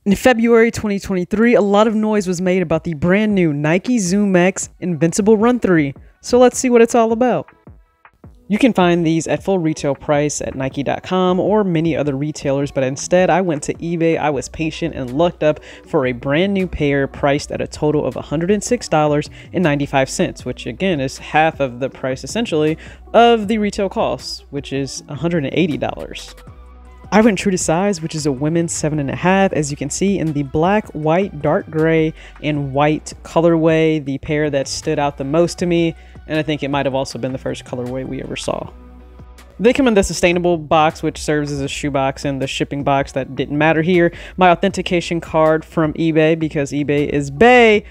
In February 2023, a lot of noise was made about the brand new Nike ZoomX Invincible Run 3, so let's see what it's all about. You can find these at full retail price at Nike.com or many other retailers, but instead I went to eBay, I was patient and looked up for a brand new pair priced at a total of $106.95, which again is half of the price essentially of the retail cost, which is $180. I went true to size, which is a women's 7.5, as you can see in the black, white, dark gray, and white colorway, the pair that stood out the most to me, and I think it might have also been the first colorway we ever saw. They come in the sustainable box, which serves as a shoebox, and the shipping box that didn't matter here. My authentication card from eBay, because eBay is bae.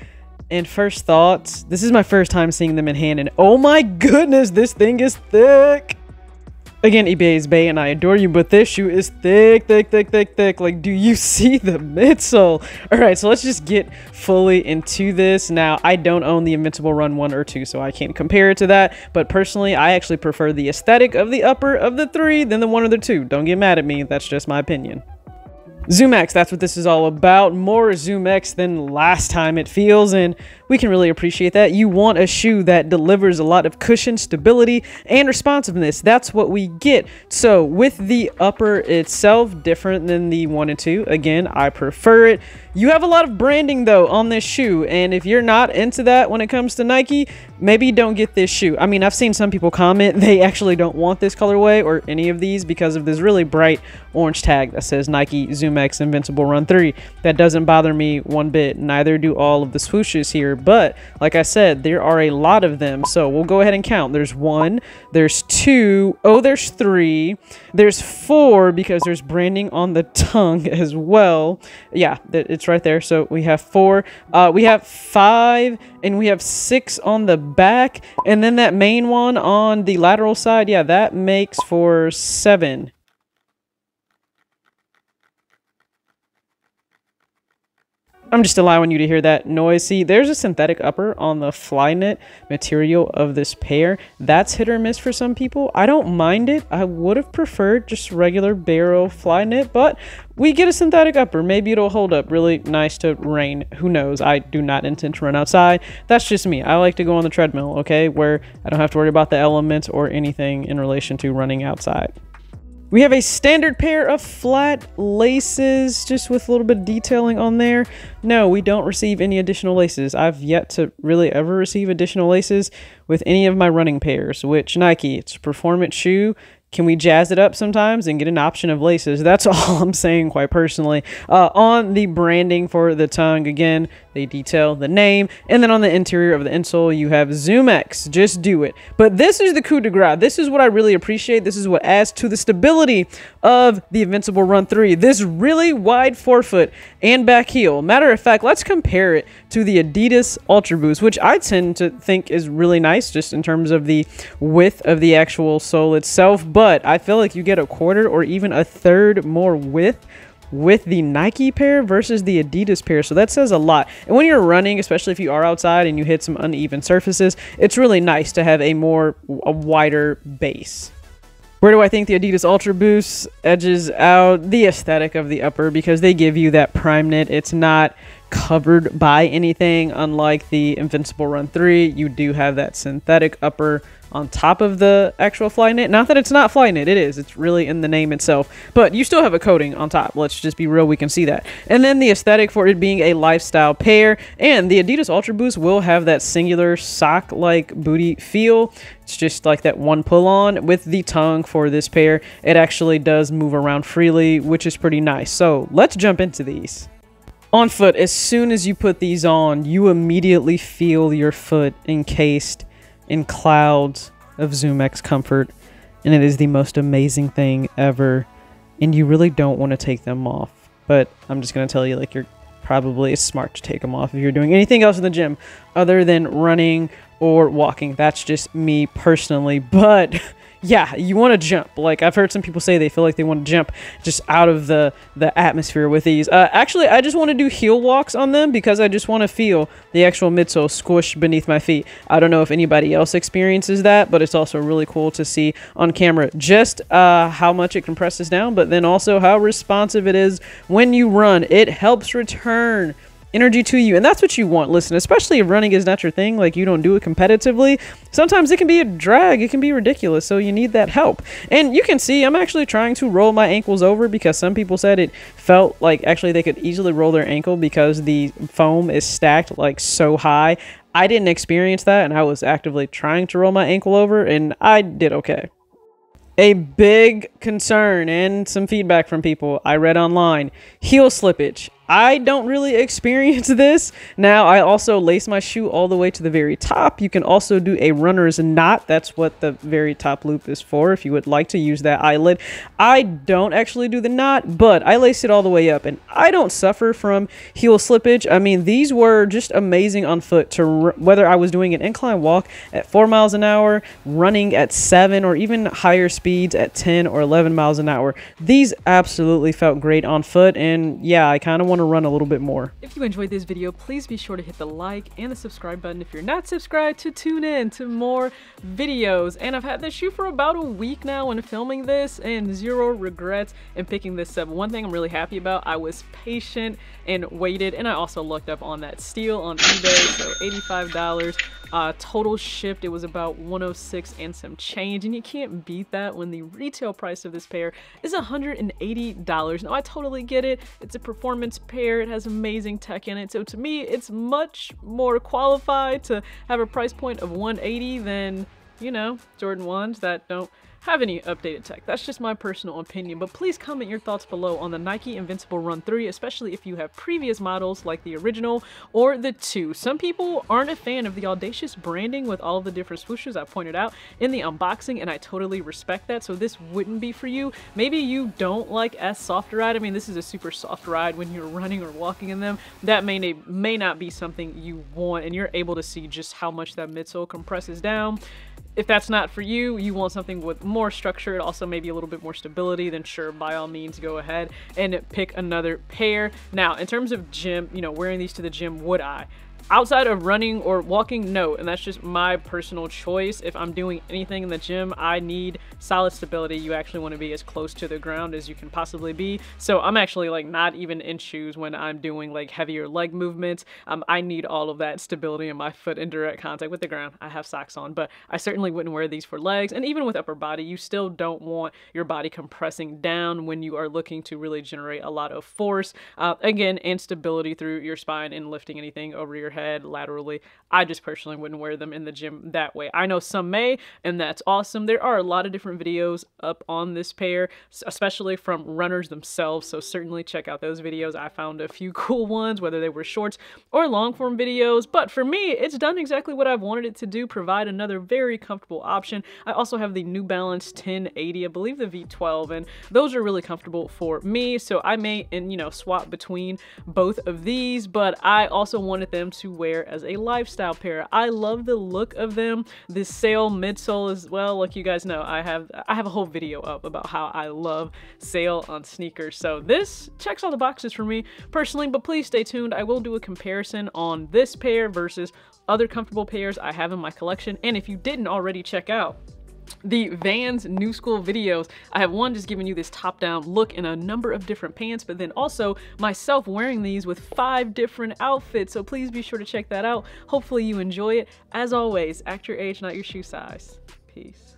And first thoughts, this is my first time seeing them in hand, and oh my goodness, this thing is thick! Again, eBay is bae and I adore you, but this shoe is thick, thick, thick, thick, thick. Like, do you see the midsole? All right, so let's just get fully into this. Now, I don't own the Invincible Run 1 or 2, so I can't compare it to that. But personally, I actually prefer the aesthetic of the upper of the 3 than the 1 or the 2. Don't get mad at me. That's just my opinion. ZoomX, that's what this is all about. More ZoomX than last time, it feels, and we can really appreciate that. You want a shoe that delivers a lot of cushion, stability, and responsiveness. That's what we get. So with the upper itself, different than the 1 and 2. Again, I prefer it. You have a lot of branding though on this shoe, and if you're not into that when it comes to Nike, maybe don't get this shoe. I mean, I've seen some people comment they actually don't want this colorway or any of these because of this really bright orange tag that says Nike ZoomX Invincible Run 3. That doesn't bother me one bit. Neither do all of the swooshes here, but like I said, there are a lot of them, so we'll go ahead and count. There's 1, there's 2, oh, there's 3, there's 4 because there's branding on the tongue as well. Yeah, it's right there. So we have 4, we have 5, and we have 6 on the back, and then that main one on the lateral side, yeah, that makes for 7. I'm just allowing you to hear that noise. See, there's a synthetic upper on the Flyknit material of this pair. That's hit or miss for some people. I don't mind it. I would have preferred just regular barrel Flyknit, but we get a synthetic upper. Maybe it'll hold up really nice to rain. Who knows? I do not intend to run outside. That's just me. I like to go on the treadmill, okay, where I don't have to worry about the elements or anything in relation to running outside. We have a standard pair of flat laces, just with a little bit of detailing on there. No, we don't receive any additional laces. I've yet to really ever receive additional laces with any of my running pairs, which Nike, it's a performance shoe. Can we jazz it up sometimes and get an option of laces? That's all I'm saying, quite personally. On the branding for the tongue, again, they detail the name. And then on the interior of the insole, you have ZoomX. Just do it. But this is the coup de grace. This is what I really appreciate. This is what adds to the stability of the Invincible Run 3. This really wide forefoot and back heel. Matter of fact, let's compare it to the Adidas Ultra Boost, which I tend to think is really nice just in terms of the width of the actual sole itself. But I feel like you get a quarter or even a third more width with the Nike pair versus the Adidas pair, so that says a lot. And when you're running, especially if you are outside and you hit some uneven surfaces, it's really nice to have a wider base. Where do I think the Adidas Ultra Boost edges out? The aesthetic of the upper, because they give you that prime knit. It's not covered by anything, unlike the Invincible Run 3. You do have that synthetic upper on top of the actual Flyknit. Not that it's not Flyknit, it is. It's really in the name itself. But you still have a coating on top. Let's just be real, we can see that. And then the aesthetic for it being a lifestyle pair. And the Adidas Ultra Boost will have that singular sock-like booty feel. It's just like that one pull-on. With the tongue for this pair, it actually does move around freely, which is pretty nice. So let's jump into these. On foot, as soon as you put these on, you immediately feel your foot encased in clouds of ZoomX comfort, and it is the most amazing thing ever, and you really don't want to take them off. But I'm just going to tell you, like, it's smart to take them off if you're doing anything else in the gym other than running or walking. That's just me personally. But yeah, you want to jump. Like, I've heard some people say they feel like they want to jump just out of the atmosphere with these. Actually, I just want to do heel walks on them because I just want to feel the actual midsole squish beneath my feet. I don't know if anybody else experiences that, but it's also really cool to see on camera just how much it compresses down, but then also how responsive it is when you run. It helps return energy to you, and that's what you want. Listen, especially if running is not your thing, like you don't do it competitively, sometimes it can be a drag, it can be ridiculous, so you need that help. And you can see I'm actually trying to roll my ankles over because some people said it felt like actually they could easily roll their ankle because the foam is stacked like so high. I didn't experience that, and I was actively trying to roll my ankle over, and I did okay. A big concern and some feedback from people I read online: heel slippage. I don't really experience this. Now, I also lace my shoe all the way to the very top. You can also do a runner's knot. That's what the very top loop is for, if you would like to use that eyelid. I don't actually do the knot, but I lace it all the way up, and I don't suffer from heel slippage. I mean, these were just amazing on foot, to whether I was doing an incline walk at 4 miles an hour, running at 7, or even higher speeds at 10 or 11 miles an hour. These absolutely felt great on foot, and yeah, I kind of want to run a little bit more. If you enjoyed this video, please be sure to hit the like and the subscribe button if you're not subscribed, to tune in to more videos. And I've had this shoe for about a week now when filming this, and zero regrets in picking this up. One thing I'm really happy about, I was patient and waited, and I also looked up on that steal on eBay, so $85. Total shipped, it was about $106 and some change, and you can't beat that when the retail price of this pair is $180. Now, I totally get it. It's a performance pair. It has amazing tech in it. So to me, it's much more qualified to have a price point of $180 than, you know, Jordan 1s that don't have any updated tech. That's just my personal opinion, but please comment your thoughts below on the Nike Invincible Run 3, especially if you have previous models like the original or the 2. Some people aren't a fan of the audacious branding with all of the different swooshes I pointed out in the unboxing, and I totally respect that, so this wouldn't be for you. Maybe you don't like as soft a ride. I mean, this is a super soft ride when you're running or walking in them. That may not be something you want, and you're able to see just how much that midsole compresses down. If that's not for you, you want something with more structure, and also maybe a little bit more stability, then sure, by all means, go ahead and pick another pair. Now, in terms of gym, you know, wearing these to the gym, would I? Outside of running or walking, no, and that's just my personal choice. If I'm doing anything in the gym, I need solid stability. You actually want to be as close to the ground as you can possibly be. So I'm actually like not even in shoes when I'm doing like heavier leg movements. I need all of that stability in my foot in direct contact with the ground. I have socks on, but I certainly wouldn't wear these for legs. And even with upper body, you still don't want your body compressing down when you are looking to really generate a lot of force. Again, and stability through your spine and lifting anything over your head laterally. I just personally wouldn't wear them in the gym that way. I know some may, and that's awesome. There are a lot of different videos up on this pair, especially from runners themselves, so certainly check out those videos. I found a few cool ones, whether they were shorts or long form videos, but for me, it's done exactly what I've wanted it to do, provide another very comfortable option. I also have the New Balance 1080, I believe the V12, and those are really comfortable for me, so I may, swap between both of these, but I also wanted them to wear as a lifestyle pair. I love the look of them. This sail midsole as well. Like you guys know, I have a whole video up about how I love sail on sneakers. So this checks all the boxes for me personally, but please stay tuned. I will do a comparison on this pair versus other comfortable pairs I have in my collection. And if you didn't already check out the Vans New School videos, I have one just giving you this top-down look in a number of different pants, but then also myself wearing these with 5 different outfits, so please be sure to check that out. Hopefully you enjoy it. As always, act your age, not your shoe size. Peace.